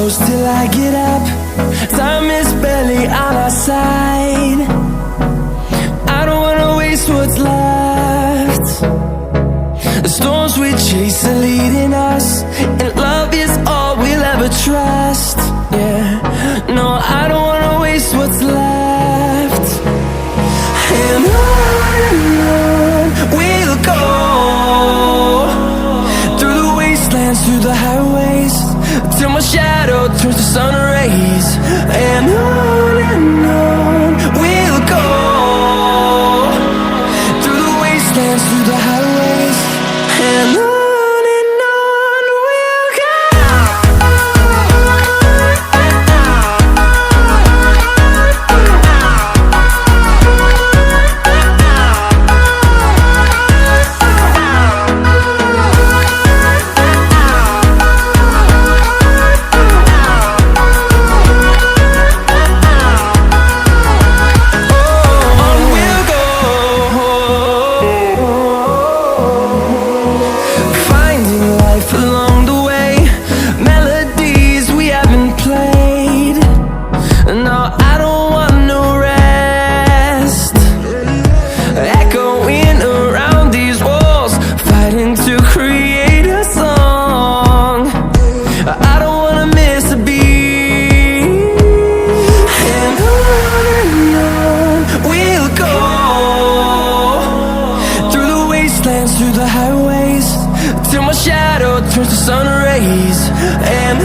close till I get up. Time is barely on our side. I don't wanna waste what's left. The storms we chase are leading us, and love is all we'll ever trust. Yeah, no, I don't wanna waste what's left. And on we'll go, through the wastelands, through the highways, till my shadow turns to sun rays. And on we'll go, through the wastelands, through the highways, and on we'll go. Through the highways, till my shadow turns to sun rays. And